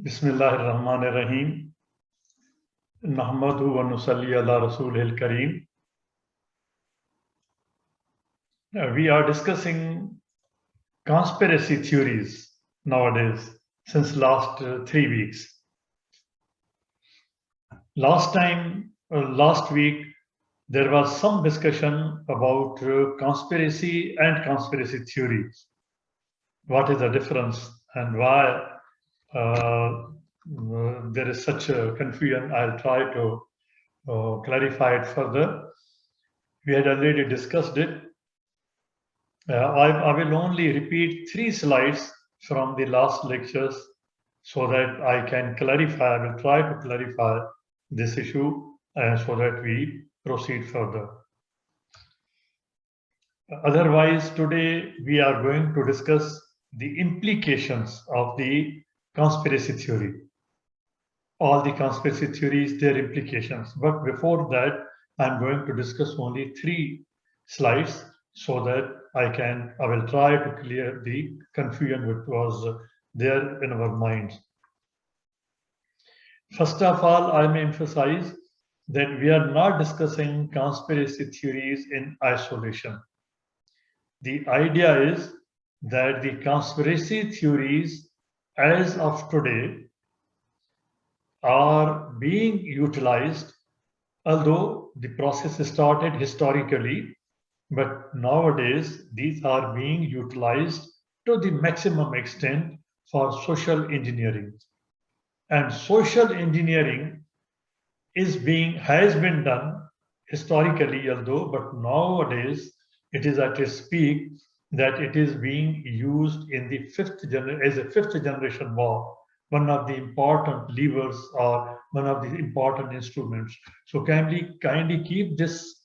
बिस्मिल्लाहिर्रहमानिर्रहीम नहमदु व नुसल्ली अला रसूलिल करीम. We are discussing conspiracy theories nowadays since last 3 weeks. Last week, there was some discussion about conspiracy and conspiracy theories. What is the difference and why there is such a confusion? I'll try to clarify it further. We had already discussed it. I will only repeat 3 slides from the last lectures so that I can clarify. I will try to clarify this issue so that we proceed further. Otherwise, today we are going to discuss the implications of the conspiracy theory. All the conspiracy theories, their implications. But before that, I'm going to discuss only 3 slides so that I will try to clear the confusion which was there in our minds. First of all, I may emphasize that we are not discussing conspiracy theories in isolation. The idea is that the conspiracy theories as of today are being utilized, although the process started historically, but nowadays these are being utilized to the maximum extent for social engineering. And social engineering has been done historically, although, but nowadays it is at its peak that it is being used in the as a fifth generation bomb, one of the important levers or one of the important instruments. So kindly keep this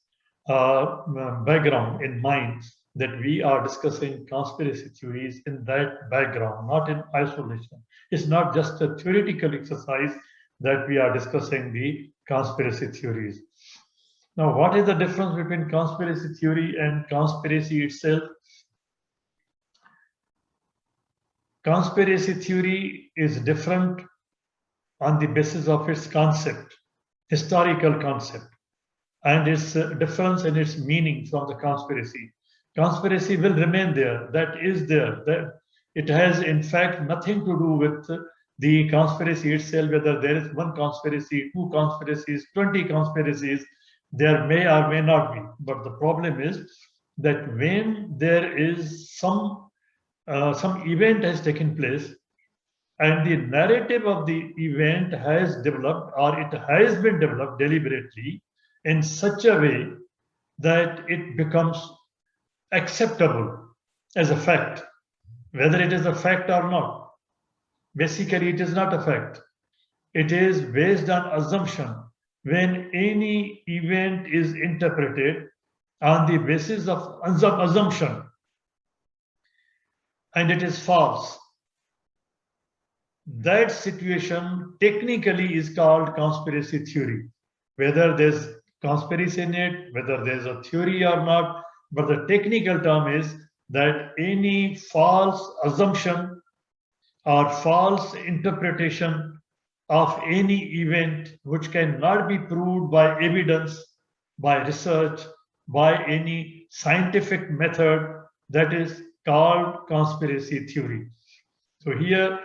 background in mind, that we are discussing conspiracy theories in that background, not in isolation. It's not just a theoretical exercise that we are discussing the conspiracy theories. Now, what is the difference between conspiracy theory and conspiracy itself? Conspiracy theory is different on the basis of its concept, historical concept, and its difference in its meaning from the conspiracy. Conspiracy will remain there, that is there. That it has in fact nothing to do with the conspiracy itself, whether there is one conspiracy, 2 conspiracies, 20 conspiracies, there may or may not be. But the problem is that when there is some event has taken place and the narrative of the event has developed, or it has been developed deliberately in such a way that it becomes acceptable as a fact, whether it is a fact or not. Basically, it is not a fact. It is based on assumption. When any event is interpreted on the basis of assumption and it is false, that situation technically is called conspiracy theory. Whether there's conspiracy in it, whether there's a theory or not, but the technical term is that any false assumption or false interpretation of any event which cannot be proved by evidence, by research, by any scientific method, that is called conspiracy theory. So here,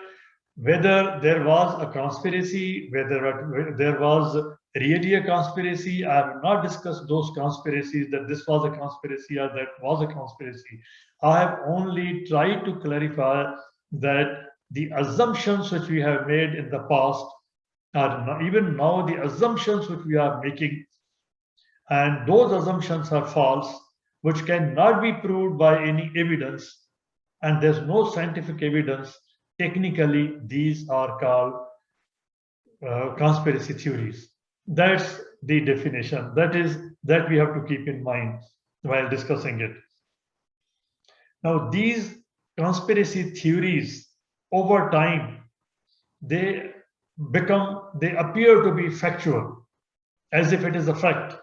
whether there was a conspiracy, whether there was really a conspiracy, I have not discussed those conspiracies, that this was a conspiracy or that was a conspiracy. I have only tried to clarify that the assumptions which we have made in the past are even now the assumptions which we are making, and those assumptions are false, which cannot be proved by any evidence, and there's no scientific evidence. Technically, these are called conspiracy theories. That's the definition. That we have to keep in mind while discussing it. Now, these conspiracy theories over time, they appear to be factual, as if it is a fact.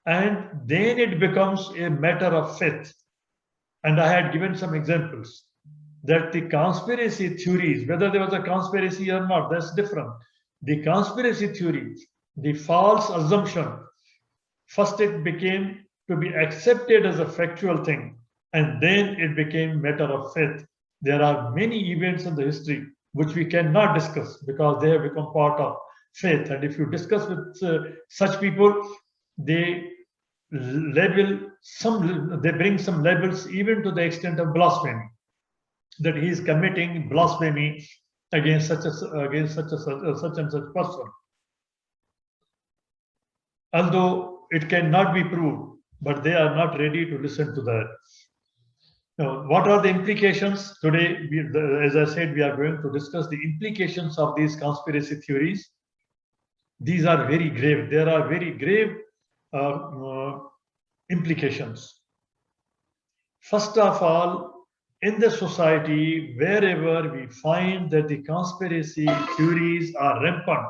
And then it becomes a matter of faith. And I had given some examples. that the conspiracy theories, whether there was a conspiracy or not, that's different. The conspiracy theories, the false assumption, first it became to be accepted as a factual thing, and then it became matter of faith. There are many events in the history which we cannot discuss because they have become part of faith. And if you discuss with such people, they they bring some labels even to the extent of blasphemy, that he is committing blasphemy against such and such person. Although it cannot be proved, but they are not ready to listen to that. Now, what are the implications? Today, as I said, we are going to discuss the implications of these conspiracy theories. These are very grave. There are very grave implications. First of all, in the society, wherever we find that the conspiracy theories are rampant,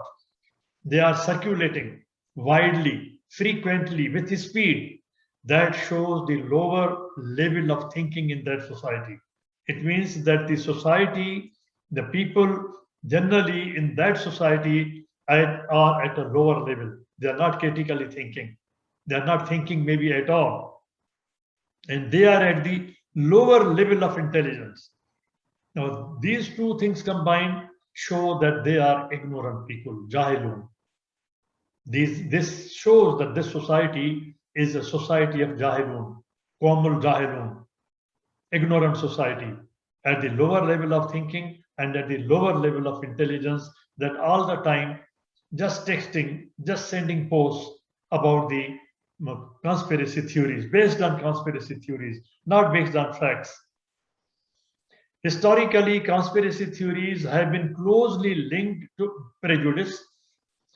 they are circulating widely, frequently, with speed, that shows the lower level of thinking in that society. It means that the society, the people generally in that society are at a lower level. They are not critically thinking. They are not thinking maybe at all. And they are at the lower level of intelligence. Now, these two things combined show that they are ignorant people, jahilun. This shows that this society is a society of jahilun, qawmul jahilun, ignorant society, at the lower level of thinking and at the lower level of intelligence, that all the time just texting, just sending posts about the conspiracy theories, based on conspiracy theories, not based on facts. Historically, conspiracy theories have been closely linked to prejudice.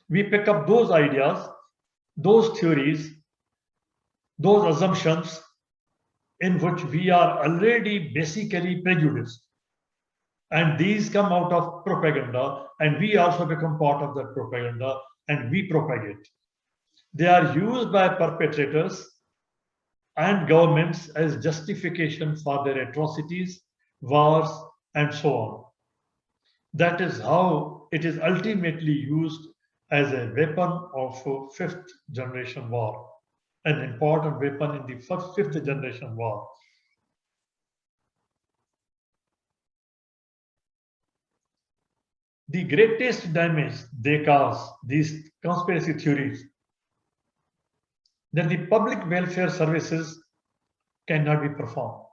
We pick up those ideas, those theories, those assumptions in which we are already basically prejudiced. And these come out of propaganda, and we also become part of that propaganda, and we propagate. They are used by perpetrators and governments as justification for their atrocities, wars, and so on. That is how it is ultimately used as a weapon of fifth generation war, an important weapon in the fifth generation war. The greatest damage they cause, these conspiracy theories, that the public welfare services cannot be performed.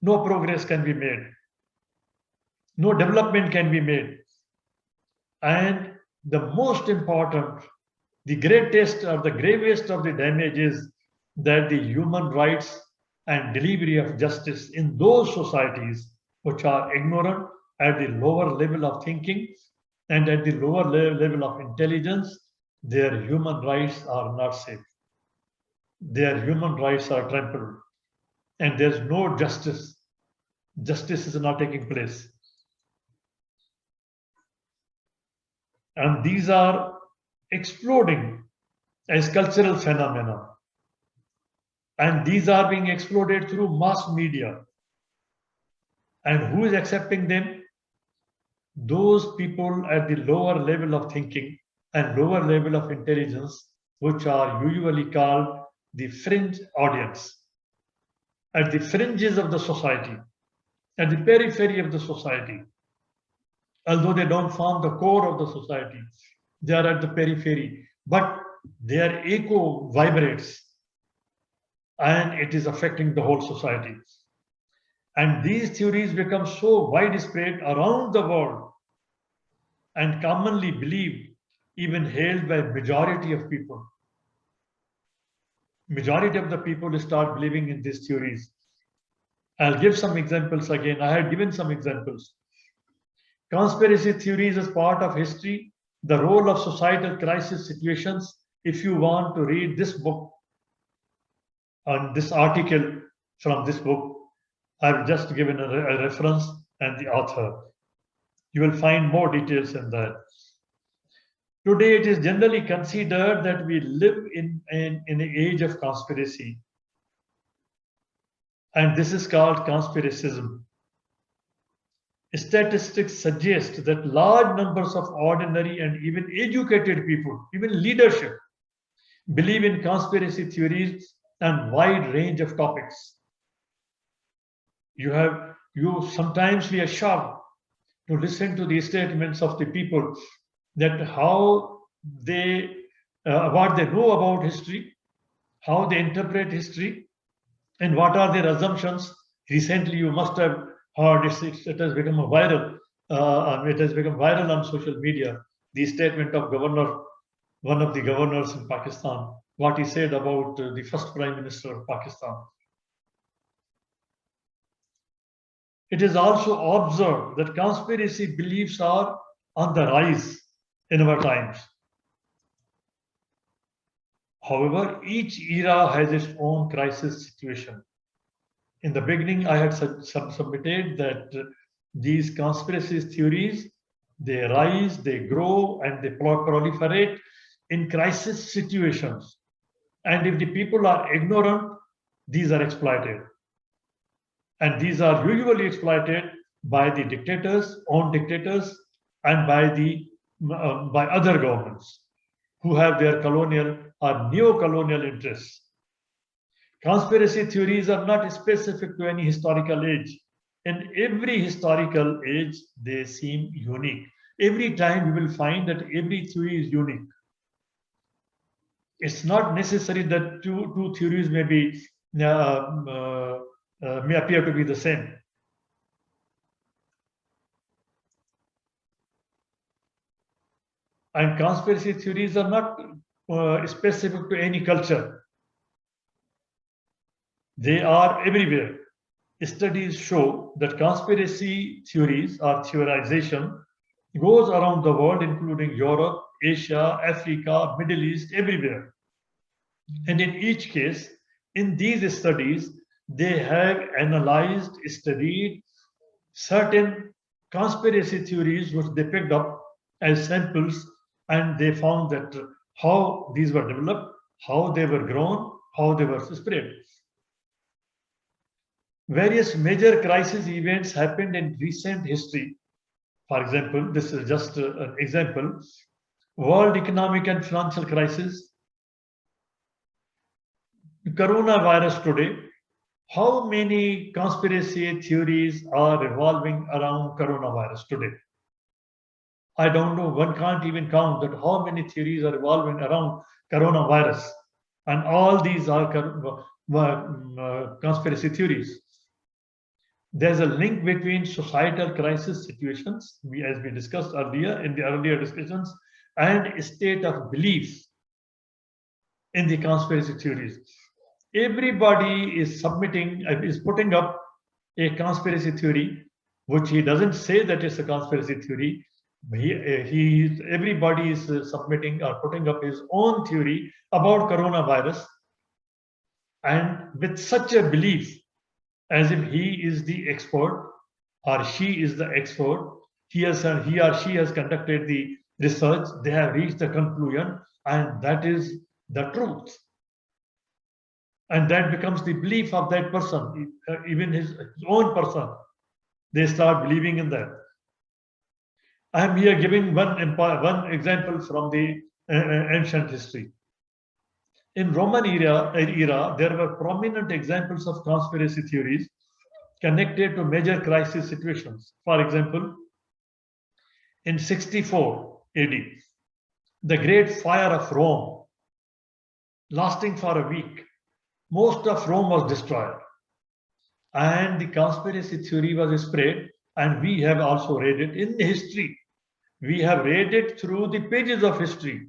No progress can be made. No development can be made. And the most important, the greatest or the gravest of the damage is that the human rights and delivery of justice in those societies which are ignorant at the lower level of thinking and at the lower level of intelligence, their human rights are not safe. Their human rights are trampled, and there's no justice. Justice is not taking place. And these are exploding as cultural phenomena. And these are being exploded through mass media. And who is accepting them? Those people at the lower level of thinking and lower level of intelligence, which are usually called the fringe audience, at the fringes of the society, at the periphery of the society. Although they don't form the core of the society, they are at the periphery, but their echo vibrates and it is affecting the whole society. And these theories become so widespread around the world and commonly believed, even held by majority of people. Majority of the people start believing in these theories. I'll give some examples again. I had given some examples. Conspiracy theories as part of history, the role of societal crisis situations. If you want to read this book and this article from this book, I've just given a reference and the author. You will find more details in that. Today, it is generally considered that we live in an age of conspiracy. And this is called conspiracism. Statistics suggest that large numbers of ordinary and even educated people, even leadership, believe in conspiracy theories and wide range of topics. You sometimes we are shocked to listen to the statements of the people that how they what they know about history, how they interpret history, and what are their assumptions. Recently, you must have heard it has become a viral. It has become viral on social media. The statement of one of the governors in Pakistan, what he said about the first Prime Minister of Pakistan. It is also observed that conspiracy beliefs are on the rise in our times. However, each era has its own crisis situation. In the beginning, I had submitted that these conspiracy theories, they rise, they grow, and they proliferate in crisis situations. And if the people are ignorant, these are exploited. And these are usually exploited by the dictators, own dictators, and by other governments who have their colonial or neo-colonial interests. Conspiracy theories are not specific to any historical age. In every historical age, they seem unique. Every time you will find that every theory is unique. It's not necessary that two theories may appear to be the same. And conspiracy theories are not specific to any culture. They are everywhere. Studies show that conspiracy theories or theorization goes around the world, including Europe, Asia, Africa, Middle East, everywhere. And in each case, in these studies, they have analyzed, studied certain conspiracy theories which they picked up as samples, and they found that how these were developed, how they were grown, how they were spread. Various major crisis events happened in recent history. For example, this is just an example. World economic and financial crisis, coronavirus today. How many conspiracy theories are revolving around coronavirus today? I don't know. One can't even count that how many theories are revolving around coronavirus. And all these are conspiracy theories. There's a link between societal crisis situations, as we discussed earlier in the earlier discussions, and a state of belief in the conspiracy theories. Everybody is putting up a conspiracy theory, which he doesn't say that it's a conspiracy theory. Everybody is submitting or putting up his own theory about coronavirus, and with such a belief, as if he is the expert or she is the expert. He or she has conducted the research, they have reached the conclusion, and that is the truth. And that becomes the belief of that person, even his own person. They start believing in that. I am here giving one example from the ancient history. In Roman era, there were prominent examples of conspiracy theories connected to major crisis situations. For example, in 64 AD, the Great Fire of Rome, lasting for a week, most of Rome was destroyed. And the conspiracy theory was spread, and we have also read it in history. We have read it through the pages of history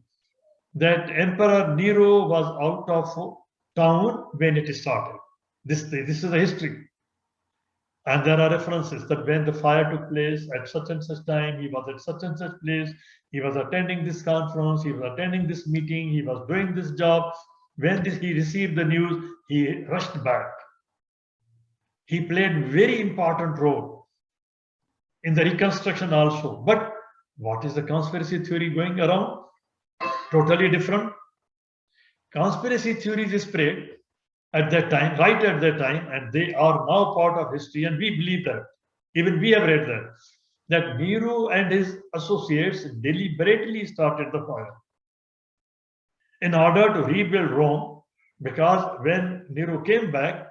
that Emperor Nero was out of town when it started. This is the history. And there are references that when the fire took place at such and such time, he was at such and such place, he was attending this conference, he was attending this meeting, he was doing this job. When he received the news, he rushed back. He played very important role in the reconstruction also. But what is the conspiracy theory going around? Totally different. Conspiracy theories spread at that time, right at that time, and they are now part of history, and we believe that. Even we have read that Nero and his associates deliberately started the fire in order to rebuild Rome, because when Nero came back,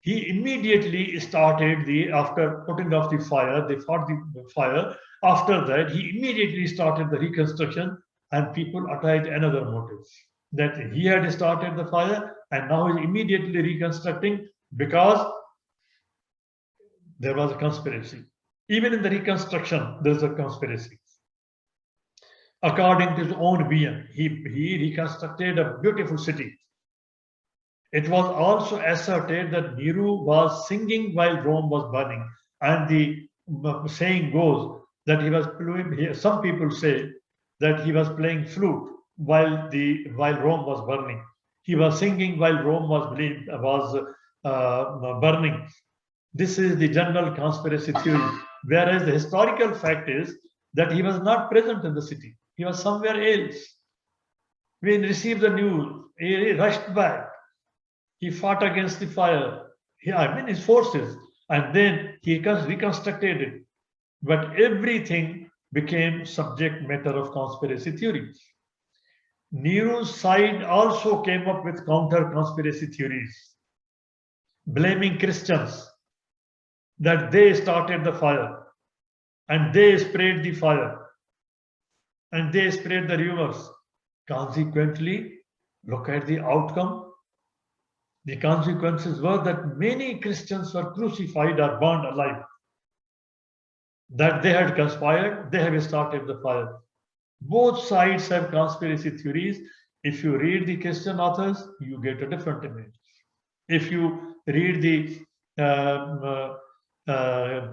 he immediately started after putting off the fire, they fought the fire. After that, he immediately started the reconstruction, and people attached another motive that he had started the fire and now he's immediately reconstructing because there was a conspiracy. Even in the reconstruction, there's a conspiracy. According to his own vision, he reconstructed a beautiful city. It was also asserted that Nero was singing while Rome was burning. And the saying goes that he was playing, some people say that he was playing flute while Rome was burning. He was singing while Rome was burning. This is the general conspiracy theory. Whereas the historical fact is that he was not present in the city. He was somewhere else. When he received the news, he rushed back. He fought against the fire. His forces. And then he reconstructed it. But everything became subject matter of conspiracy theories. Nero's side also came up with counter conspiracy theories, blaming Christians that they started the fire and they sprayed the fire and they spread the rumors. Consequently, look at the outcome. The consequences were that many Christians were crucified or burned alive. That they had conspired, they have started the fire. Both sides have conspiracy theories. If you read the Christian authors, you get a different image. If you read the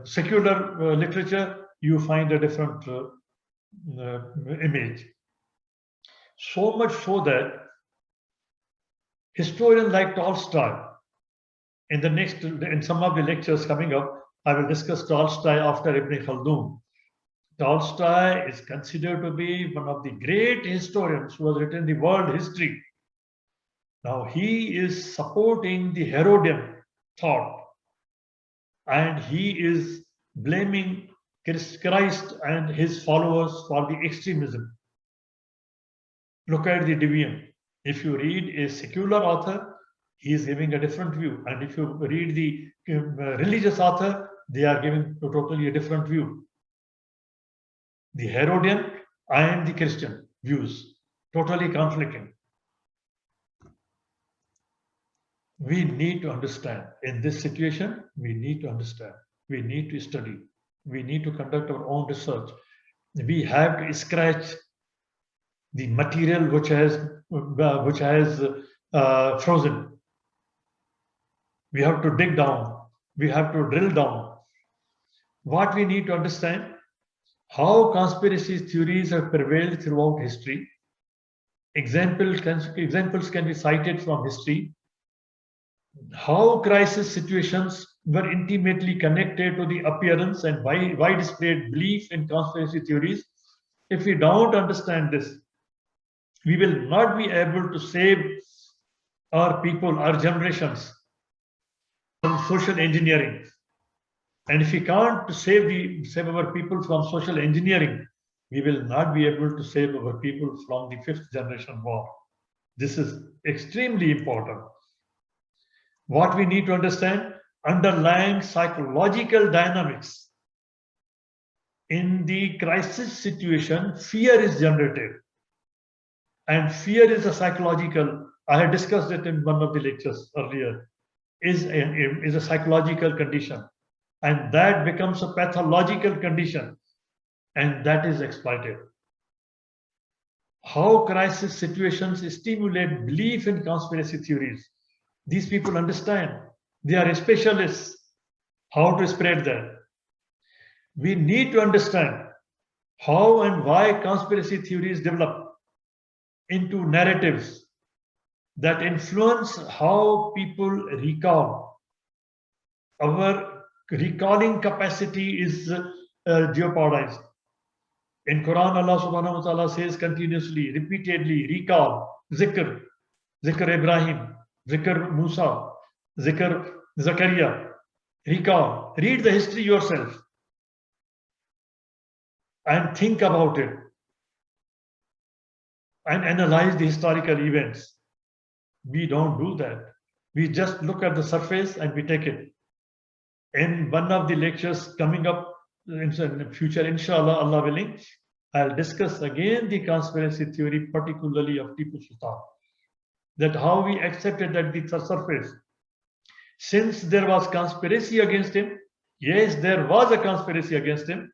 secular literature, you find a different image. So much so that historians like Tolstoy, in some of the lectures coming up, I will discuss Tolstoy after Ibn Khaldun. Tolstoy is considered to be one of the great historians who has written the world history. Now he is supporting the Herodian thought, and he is blaming Christ and his followers for the extremism. Look at the division. If you read a secular author, he is giving a different view. And if you read the religious author, they are giving a totally different view. The Herodian and the Christian views, totally conflicting. We need to understand. In this situation, we need to understand. We need to study. We need to conduct our own research. We have to scratch the material which has frozen. We have to dig down. We have to drill down. What we need to understand, how conspiracy theories have prevailed throughout history. Examples can be cited from history. How crisis situations were intimately connected to the appearance and widespread belief in conspiracy theories. If we don't understand this, we will not be able to save our people, our generations from social engineering. And if we can't save our people from social engineering, we will not be able to save our people from the fifth generation war. This is extremely important. What we need to understand, underlying psychological dynamics. In the crisis situation, fear is generated. And fear is a psychological, I had discussed it in one of the lectures earlier, is a psychological condition. And that becomes a pathological condition. And that is exploited. How crisis situations stimulate belief in conspiracy theories. These people understand. They are specialists how to spread that. We need to understand how and why conspiracy theories develop into narratives that influence how people recall. Our recalling capacity is jeopardized. In Quran, Allah subhanahu wa ta'ala says continuously, repeatedly, recall, zikr Ibrahim, zikr Musa, zikr Zakaria. Recall, read the history yourself and think about it and analyze the historical events. We don't do that. We just look at the surface and we take it. In one of the lectures coming up in the future, inshallah, Allah willing, I'll discuss again the conspiracy theory, particularly of Tipu Sultan. That how we accepted at the surface. Since there was conspiracy against him, yes, there was a conspiracy against him,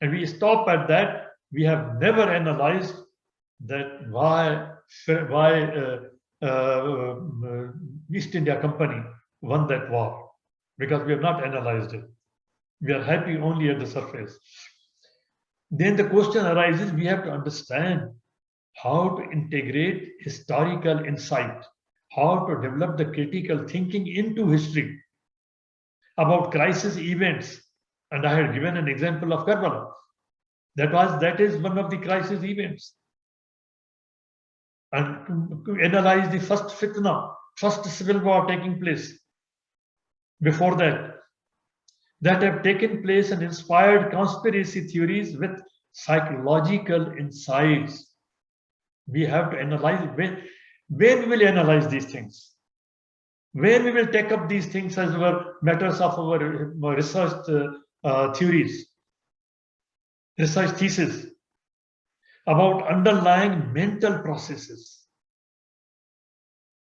and we stop at that. We have never analyzed that why East India Company won that war, because we have not analyzed it. We are happy only at the surface. Then the question arises, we have to understand how to integrate historical insight, how to develop the critical thinking into history about crisis events. And I had given an example of Karbala. That is one of the crisis events. And to analyze the first fitna, first civil war taking place before that have taken place and inspired conspiracy theories with psychological insights. We have to analyze when we will analyze these things, when we will take up these things as our matters of our research theories, research thesis about underlying mental processes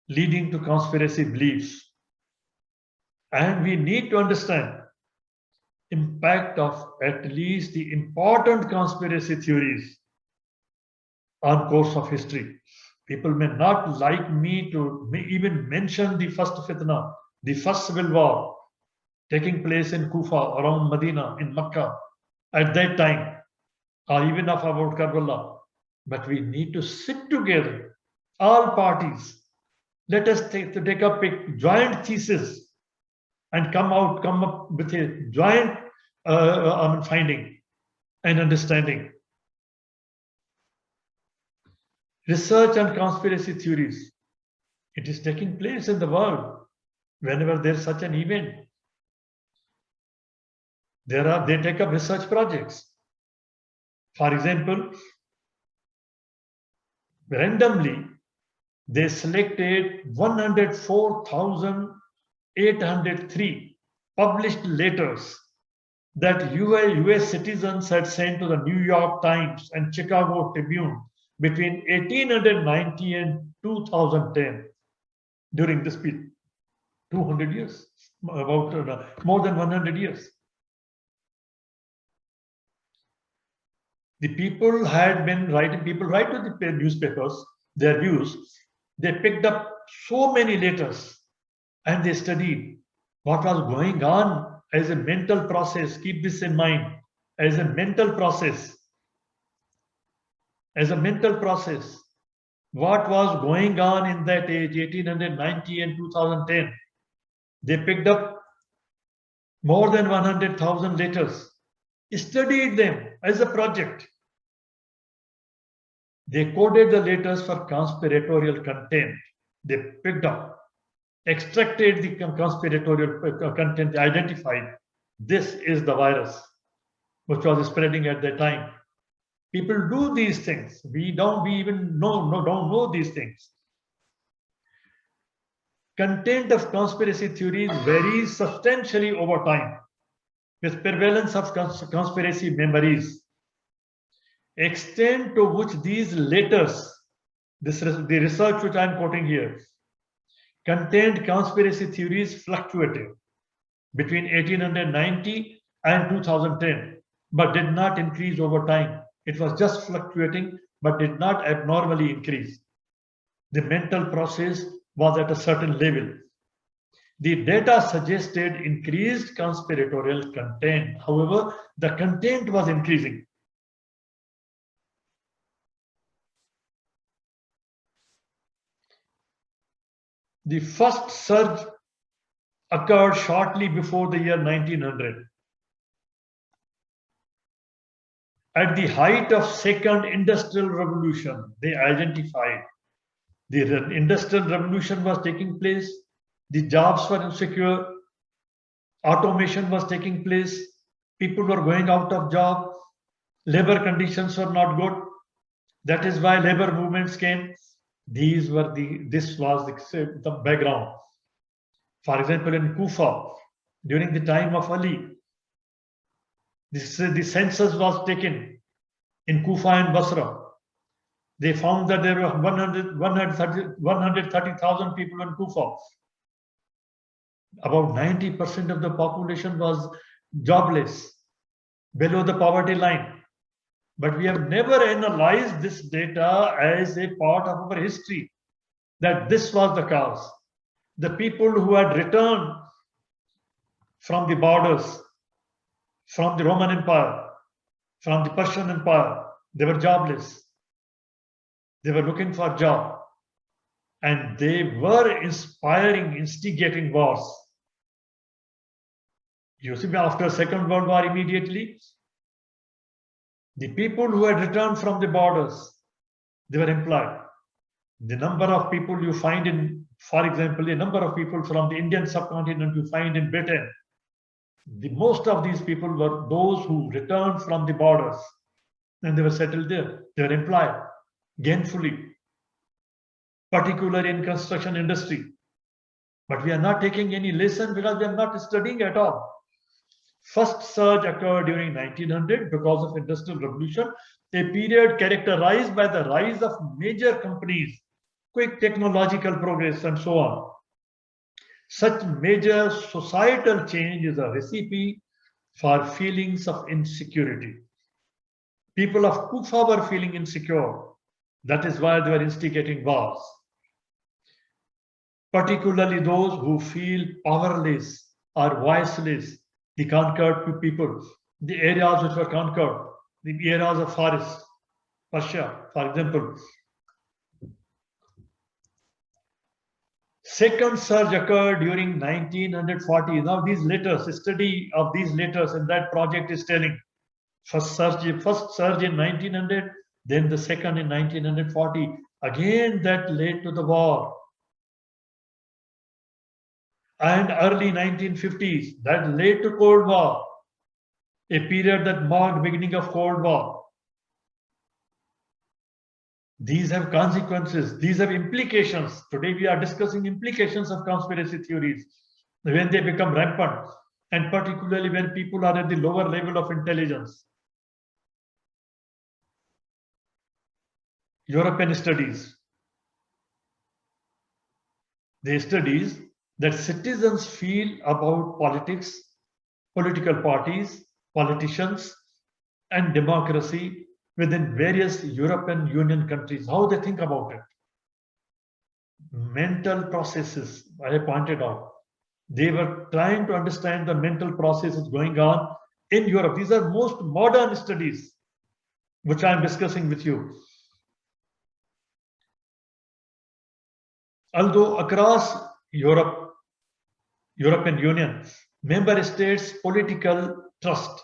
leading to conspiracy beliefs. And we need to understand impact of at least the important conspiracy theories on course of history. People may not like me to even mention the first fitna, the first civil war taking place in Kufa, around Medina, in Makkah at that time, or even of about Karbala. But we need to sit together, all parties. Let us take up a joint thesis and come up with a joint finding and understanding. Research on conspiracy theories. It is taking place in the world whenever there's such an event. They take up research projects. For example, randomly, they selected 104,803 published letters that US citizens had sent to the New York Times and Chicago Tribune between 1890 and 2010. During this period, 200 years, about more than 100 years. The people had been writing, people write to the newspapers their views. They picked up so many letters and they studied what was going on as a mental process. Keep this in mind, as a mental process. As a mental process, what was going on in that age, 1890 and 2010. They picked up more than 100,000 letters, studied them as a project. They coded the letters for conspiratorial content. They picked up, extracted the conspiratorial content, identified this is the virus which was spreading at that time. People do these things. We even don't know these things. Content of conspiracy theories varies substantially over time with prevalence of conspiracy memories. Extent to which these letters, the research which I'm quoting here, contained conspiracy theories fluctuated between 1890 and 2010, but did not increase over time. It was just fluctuating, but did not abnormally increase. The mental process was at a certain level. The data suggested increased conspiratorial content. However, the content was increasing. The first surge occurred shortly before the year 1900. At the height of Second Industrial Revolution, they identified the Industrial Revolution was taking place, the jobs were insecure, Automation was taking place. People were going out of job. Labor conditions were not good. That is why labor movements came. This was the background. For example, in Kufa, during the time of Ali, the census was taken in Kufa and Basra. They found that there were 130,000 people in Kufa. About 90% of the population was jobless, below the poverty line. But we have never analyzed this data as a part of our history, that this was the cause. The people who had returned from the borders, from the Roman Empire, from the Persian Empire, they were jobless. They were looking for a job. And they were instigating wars. You see, after Second World War, immediately, the people who had returned from the borders, they were employed. The number of people you find in, for example, the number of people from the Indian subcontinent you find in Britain, the most of these people were those who returned from the borders, and they were settled there. They were employed gainfully, particularly in construction industry. But we are not taking any lesson because we are not studying at all. First surge occurred during 1900 because of Industrial Revolution, a period characterized by the rise of major companies, quick technological progress, and so on. Such major societal change is a recipe for feelings of insecurity. People of Kufa were feeling insecure. That is why they were instigating wars. Particularly those who feel powerless or voiceless, the conquered people, the areas which were conquered, the areas of forest, Persia, for example. Second surge occurred during 1940. Now these letters, the study of these letters in that project is telling first surge in 1900, then the second in 1940. Again, that led to the war. And early 1950s, that led to Cold War, a period that marked beginning of Cold War. These have consequences, these have implications. Today we are discussing implications of conspiracy theories when they become rampant, and particularly when people are at the lower level of intelligence. European studies. They studies that citizens feel about politics, political parties, politicians, and democracy within various European Union countries, how they think about it. Mental processes, I pointed out. They were trying to understand the mental processes going on in Europe. These are most modern studies, which I'm discussing with you. Although across Europe, European Union, member states' political trust.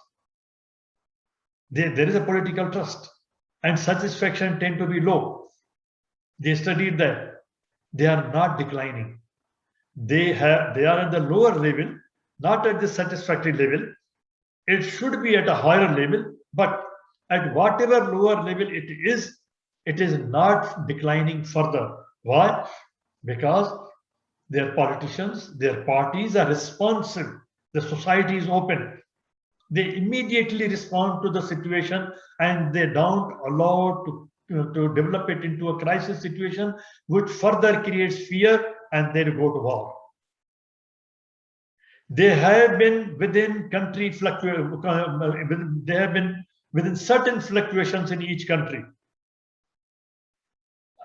There is a political trust, and satisfaction tend to be low. They studied that. They are not declining. They are at the lower level, not at the satisfactory level. It should be at a higher level, but at whatever lower level it is not declining further. Why? Because their politicians, their parties are responsive. The society is open. They immediately respond to the situation, and they don't allow to develop it into a crisis situation, which further creates fear, and they go to war. They have been within country they have been within certain fluctuations in each country.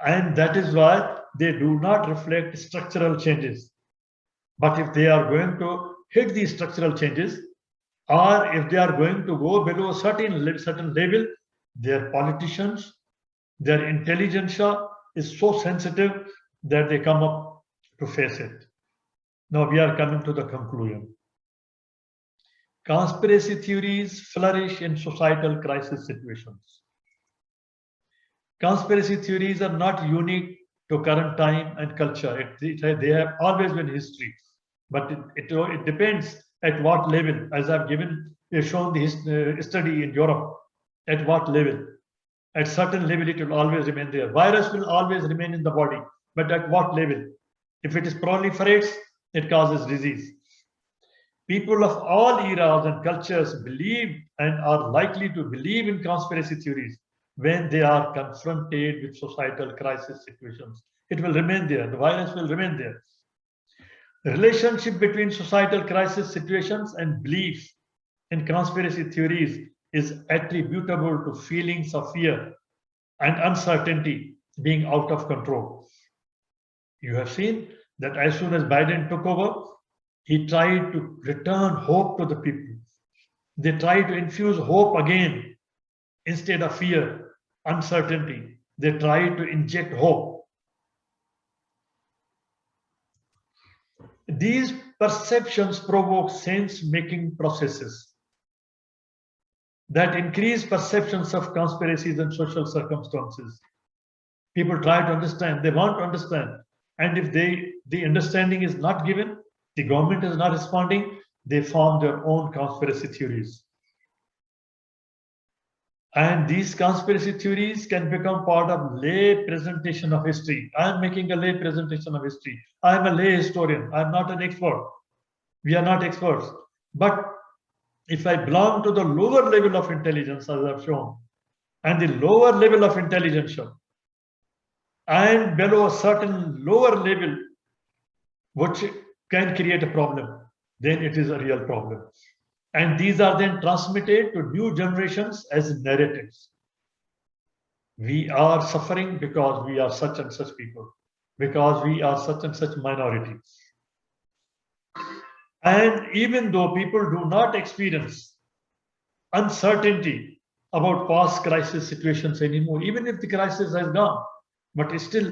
And that is why they do not reflect structural changes. But if they are going to hit these structural changes, or if they are going to go below a certain level, their politicians, their intelligentsia is so sensitive that they come up to face it. Now we are coming to the conclusion. Conspiracy theories flourish in societal crisis situations. Conspiracy theories are not unique to current time and culture. They have always been history, but it depends At what level? As I've shown the study in Europe. At what level? At certain level, it will always remain there. Virus will always remain in the body, but at what level? If it is proliferates, it causes disease. People of all eras and cultures believe and are likely to believe in conspiracy theories when they are confronted with societal crisis situations. It will remain there. The virus will remain there. The relationship between societal crisis situations and belief in conspiracy theories is attributable to feelings of fear and uncertainty being out of control. You have seen that as soon as Biden took over, he tried to return hope to the people. They tried to infuse hope again instead of fear, uncertainty. They tried to inject hope. These perceptions provoke sense-making processes that increase perceptions of conspiracies and social circumstances. People try to understand, they want to understand. And if the understanding is not given, the government is not responding, they form their own conspiracy theories. And these conspiracy theories can become part of lay presentation of history. I am making a lay presentation of history. I am a lay historian. I am not an expert. We are not experts. But if I belong to the lower level of intelligence, as I've shown, and the lower level of intelligence, and below a certain lower level, which can create a problem, then it is a real problem. And these are then transmitted to new generations as narratives. We are suffering because we are such and such people, because we are such and such minorities. And even though people do not experience uncertainty about past crisis situations anymore, even if the crisis has gone, but still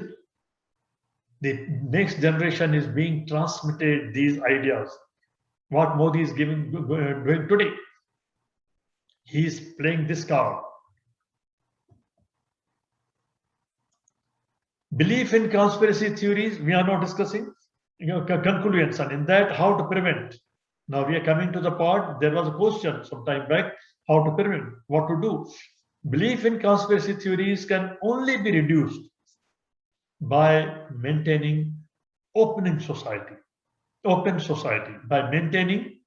the next generation is being transmitted these ideas. What Modi is doing today, he is playing this card. Belief in conspiracy theories, we are not discussing conclusions, and in that, how to prevent. Now we are coming to the part, there was a question some time back, how to prevent, what to do. Belief in conspiracy theories can only be reduced by maintaining open society, by maintaining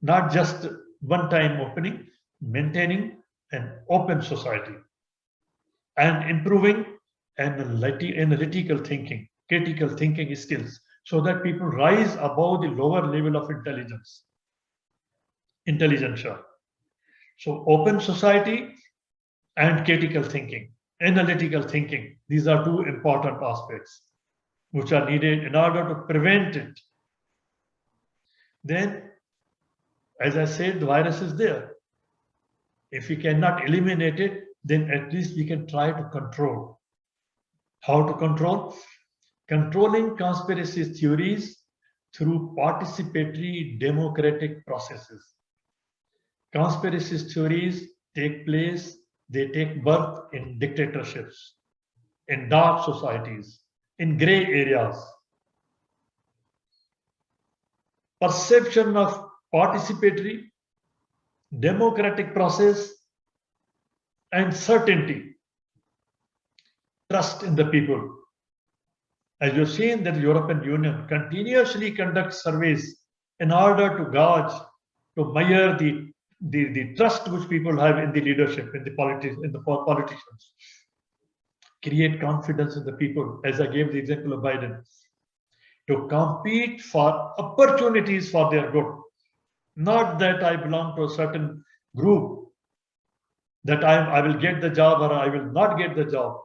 not just one-time opening, maintaining an open society and improving analytical thinking, critical thinking skills, so that people rise above the lower level of intelligence. So open society and critical thinking, analytical thinking, these are two important aspects which are needed in order to prevent it. Then, as I said, the virus is there. If we cannot eliminate it, then at least we can try to control. How to control? Controlling conspiracy theories through participatory democratic processes. Conspiracy theories take birth in dictatorships, in dark societies, in gray areas. Perception of participatory democratic process and certainty, trust in the people. As you've seen that the European Union continuously conducts surveys in order to gauge, to measure the trust which people have in the leadership, in the politicians. Create confidence in the people, as I gave the example of Biden, to compete for opportunities for their good. Not that I belong to a certain group, that I will get the job or I will not get the job.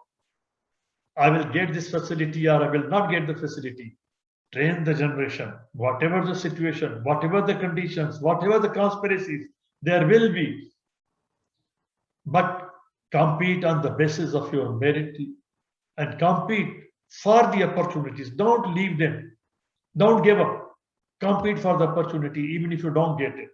I will get this facility or I will not get the facility. Train the generation, whatever the situation, whatever the conditions, whatever the conspiracies, there will be. But compete on the basis of your merit and compete for the opportunities. Don't leave them. Don't give up. Compete for the opportunity, even if you don't get it.